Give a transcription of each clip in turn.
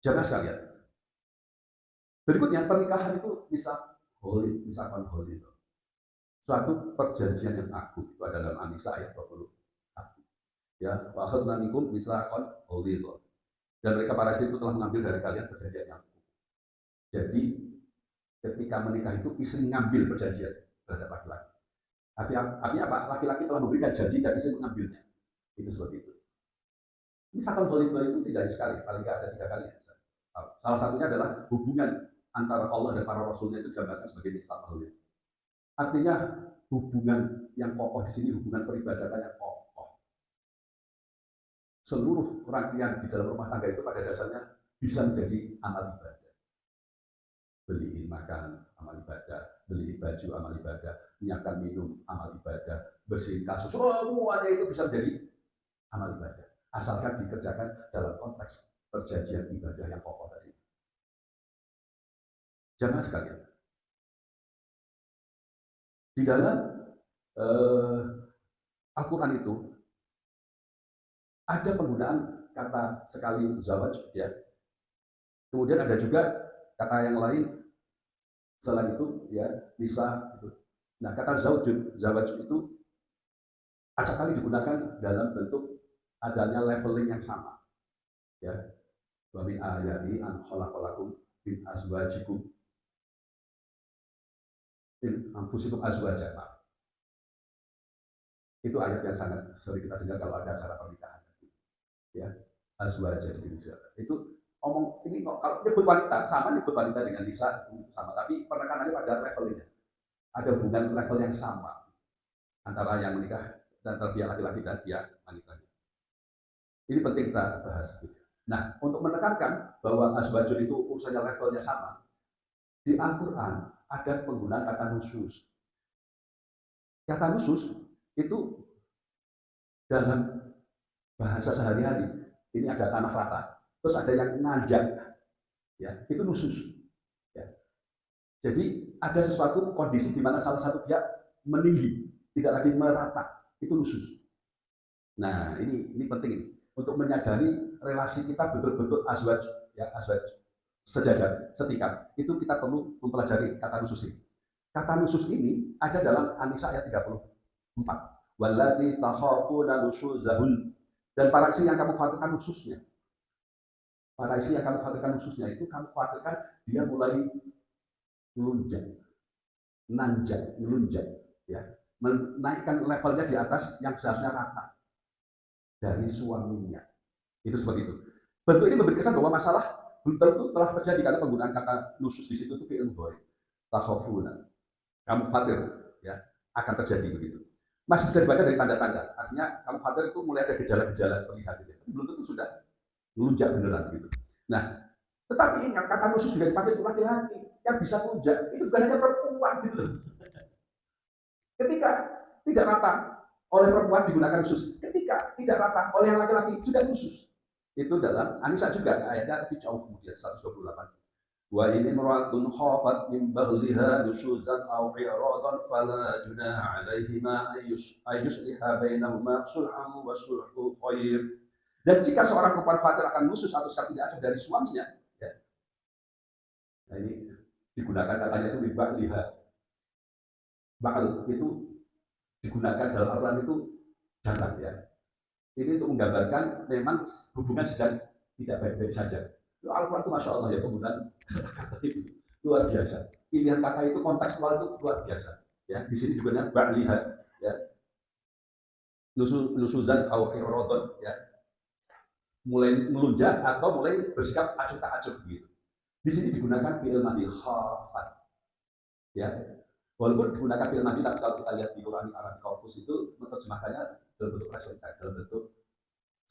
Jamaah sekalian, berikutnya pernikahan itu misalkan holy, suatu perjanjian yang agung. Itu ada dalam An-Nisa ayat 21. Ya, wa akhadna minkum mitsaqan ghalidha. Dan mereka para istri itu telah mengambil dari kalian perjanjian yang agung. Jadi ketika menikah itu istri mengambil perjanjian terhadap laki-laki. Artinya apa? Laki-laki telah memberikan janji dan istri mengambilnya. Itu seperti itu. Misalkan ghalidha itu tidak sekali, paling tidak ada 3 kali. Salah satunya adalah hubungan antara Allah dan para rasulnya itu digambarkan sebagai mitsaq ghalidha. Artinya hubungan yang kokoh di sini hubungan peribadatan yang kokoh. Seluruh rangkaian di dalam rumah tangga itu pada dasarnya bisa menjadi amal ibadah. Beliin makan, amal ibadah. Beliin baju, amal ibadah. Menyiapkan minum, amal ibadah. Bersihin kasur, semuanya itu bisa menjadi amal ibadah. Asalkan dikerjakan dalam konteks perjanjian ibadah yang kokoh tadi. Jangan sekalian. Di dalam Al-Quran itu ada penggunaan kata sekali zawaj, ya. Kemudian ada juga kata yang lain selain itu, ya, bisa. Gitu. Nah, kata zawaj itu acap kali digunakan dalam bentuk adanya leveling yang sama. Ya, wa min ayati an khalaqalakum min azwajikum min anfusikum azwaja. Itu ayat yang sangat sering kita dengar kalau ada acara pernikahan. Ya, azwaja di Indonesia. Itu omong ini kok kalau nyebut wanita sama nyebut wanita dengan Lisa sama, tapi penekanannya pada levelnya. Ada hubungan level yang sama antara yang menikah dan antara dia laki-laki dan dia wanita. Ini penting kita bahas. Nah, untuk menekankan bahwa azwajun itu urusannya levelnya sama, di Al-Quran ada penggunaan kata nusus. Kata nusus itu dalam bahasa sehari-hari ini ada tanah rata, terus ada yang nanjak, ya itu nusus. Ya. Jadi ada sesuatu kondisi di mana salah satu pihak meninggi, tidak lagi merata, itu nusus. Nah ini penting ini untuk menyadari relasi kita betul-betul azwaj, ya azwaj sejajar, setingkat. Itu kita perlu mempelajari kata nusus ini. Kata nusus ini ada dalam An-Nisa ayat 34. Wallati takhafuna nusyuzahun. Dan para istri yang kamu khawatirkan nususnya. Para istri yang kamu khawatirkan nususnya itu kamu khawatirkan dia mulai melunjak, nanjak, melunjak, ya, menaikkan levelnya di atas yang seharusnya rata dari suaminya. Itu seperti itu. Bentuk ini memberi kesan bahwa masalah belum tentu telah terjadi karena penggunaan kata nusus di situ itu fi'il mudhari. Takhafuna. Kamu khawatir, ya, akan terjadi begitu. Masih bisa dibaca dari tanda-tanda. Artinya kamu khawatir itu mulai ada gejala-gejala terlihat gitu. Belum tentu sudah melunjak beneran gitu. Nah, tetapi ingat kata nusus juga dipakai untuk laki-laki yang bisa melunjak. Itu bukan hanya perempuan gitu loh. Ketika tidak rata oleh perempuan digunakan khusus. Ketika tidak rata oleh yang laki-laki juga khusus. Itu dalam An-Nisa juga ayatnya lebih jauh kemudian 128. Wa in imra'atun khafat min baghliha nusyuzan aw i'radan fala junaha 'alaihima ayyusliha bainahuma sulhan wa sulhu khair. Dan jika seorang perempuan khawatir akan nusus atau sikap tidak acak dari suaminya, ya. Nah ini digunakan katanya itu min baghliha. Ba'al itu digunakan dalam Al-Quran itu jangan, ya. Ini untuk menggambarkan memang hubungan sedang tidak baik-baik saja. Al-Quran itu Masya Allah ya penggunaan kata itu luar biasa. Pilihan kata itu kontekstual itu luar biasa. Ya, di sini juga ba'liha, ya, nusuzan atau irodon, ya, mulai melunjak atau mulai bersikap acuh tak acuh gitu. Di sini digunakan fi'il madhi khafat, ya. Walaupun digunakan fi'il madhi, tapi kalau kita lihat di Quran Arab Corpus itu menerjemahkannya dalam bentuk present, dalam bentuk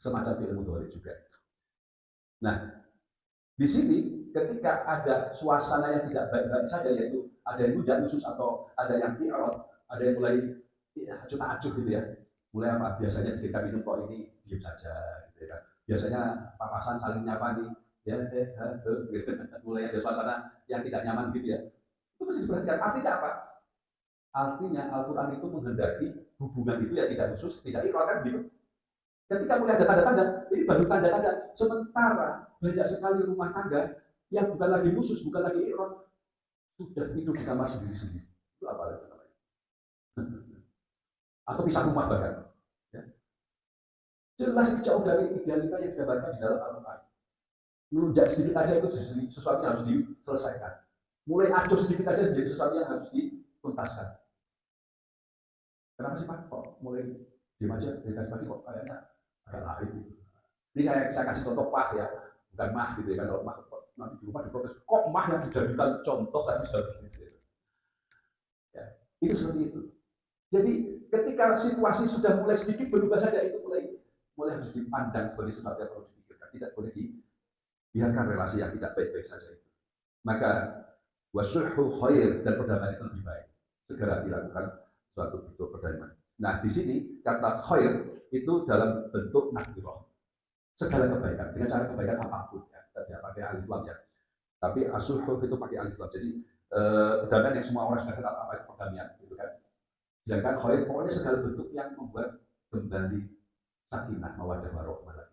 semacam fi'il mudhari juga. Nah, di sini ketika ada suasana yang tidak baik-baik saja, yaitu ada yang hujan khusus atau ada yang irot, ada yang mulai acuh-acuh gitu ya. Mulai apa? Biasanya ketika minum kok ini diam saja gitu ya. Biasanya papasan saling nyapa nih, ya gitu. Mulai ada suasana yang tidak nyaman gitu ya. Itu mesti diperhatikan. Artinya apa? Artinya Al-Quran itu menghendaki hubungan itu ya tidak khusus, tidak irot kan gitu. Ketika mulai ada tanda-tanda, ini baru tanda-tanda. Sementara banyak sekali rumah tangga yang bukan lagi khusus, bukan lagi ikhram, sudah tidur di kamar sendiri-sendiri. Itu apa itu namanya? Atau pisah rumah bahkan. Ya. Jelas jauh dari idealita yang digambarkan di dalam Al-Quran. Melunjak sedikit aja itu sesuatu yang harus diselesaikan. Mulai acuh sedikit aja menjadi sesuatu yang harus dituntaskan. Kenapa sih Pak? Kok mulai diam aja dari tadi pagi kok kayaknya agak lain gitu. Ini saya kasih contoh Pak ya, bukan mah gitu ya kan. Kalau mah nanti di rumah diprotes, kok mah yang dijadikan contoh kan bisa begitu. Ya, itu seperti itu. Jadi ketika situasi sudah mulai sedikit berubah saja itu mulai harus dipandang sebagai sesuatu yang perlu dipikirkan. Tidak boleh dibiarkan relasi yang tidak baik-baik saja itu. Maka wasulhu khair dan perdamaian itu lebih baik. Segera dilakukan suatu bentuk perdamaian. Nah, di sini kata khair itu dalam bentuk nakirah. Segala kebaikan dengan cara kebaikan apapun ya. Tidak pakai alif lam ya. Tapi asulhu itu pakai alif lam. Jadi perdamaian yang semua orang sudah kenal apa itu perdamaian gitu kan. Sedangkan khair pokoknya segala bentuk yang membuat kembali sakinah mawaddah warahmah